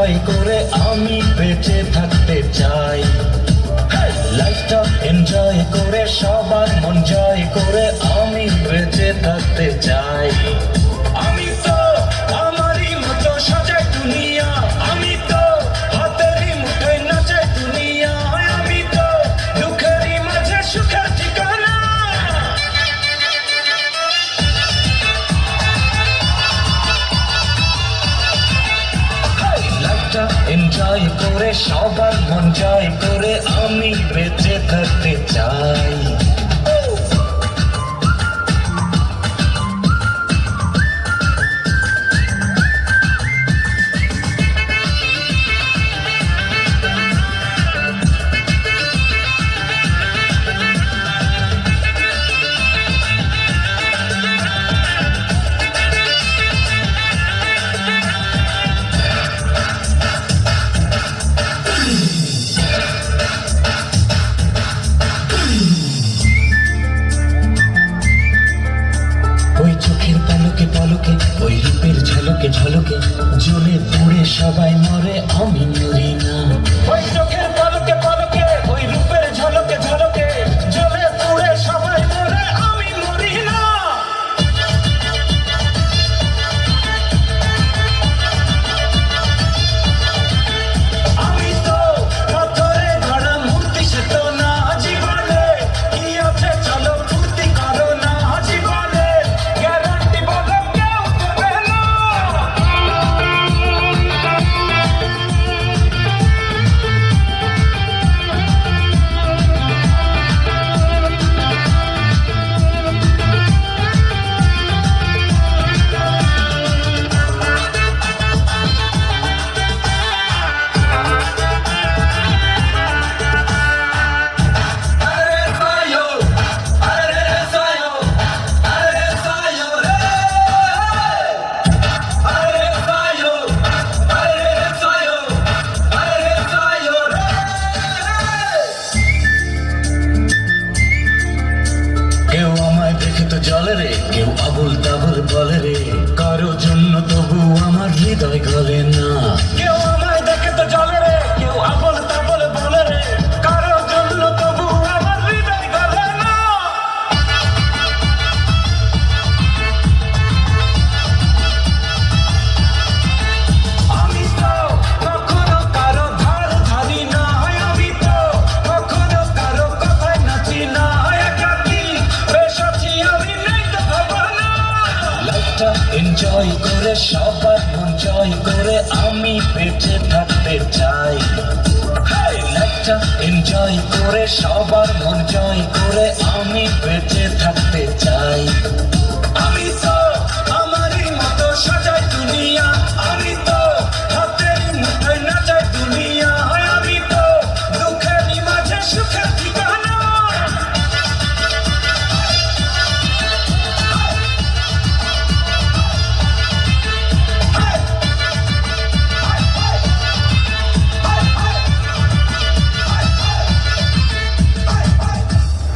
জয় করে আমি বেঁচে থাকতে চাই। লাইফটা এনজয় করে সবার মন জয় করে আমি বেঁচে থাকতে চাই। আমি তো আমারই মতো সাজাই দুনিয়া, আমি তো হাতেরই মুঠোয় নাচাই দুনিয়া, আমি তো দুঃখেরই মাঝে সুখের ঠিকানা। লাইফটা এনজয় করে সবার মন জয় করে আমি বেঁচে থাকতে চাই। ওই চোখের পলকে পলকে, ওই রূপের ঝলকে ঝলকে, জ্বলে পুড়ে সবাই মরে আমি মরি না। ওই চোখের পলকে পলকে, ওই রূপের ঝলকে ঝলকে, জ্বলে পুড়ে সবাই মরে আমি মরি না। আমি তো পাথরে গড়া মূর্তি, সে তো না জীবনে কি আছে চলো ফুর্তি করো না জীবনে, গ্যারান্টি বলো কেউ দেবে না। কেউ আমায় দেখে তো জলে রে, কেউ আবুল তাবুল বলে রে, কারো জন্য তবু আমার হৃদয় গলে না। কেউ আমায় দেখে তো জলে রে, কেউ আবুল তাবুল বলে রে, কারো জন্য তবু আমার হৃদয় গলে না। আমি তো কখনো কারো ধার ধারি না, আমি তো কখনো কারো কথায় নাচি না, একাকী বেশ আছি আমি, নেই তো ভাবনা। লাইফটা এনজয় করে সবার মন জয় করে আমি বেঁচে থাকতে চাই। লাইফটা এনজয় করে সবার মন জয় করে আমি বেঁচে থাকতে চাই।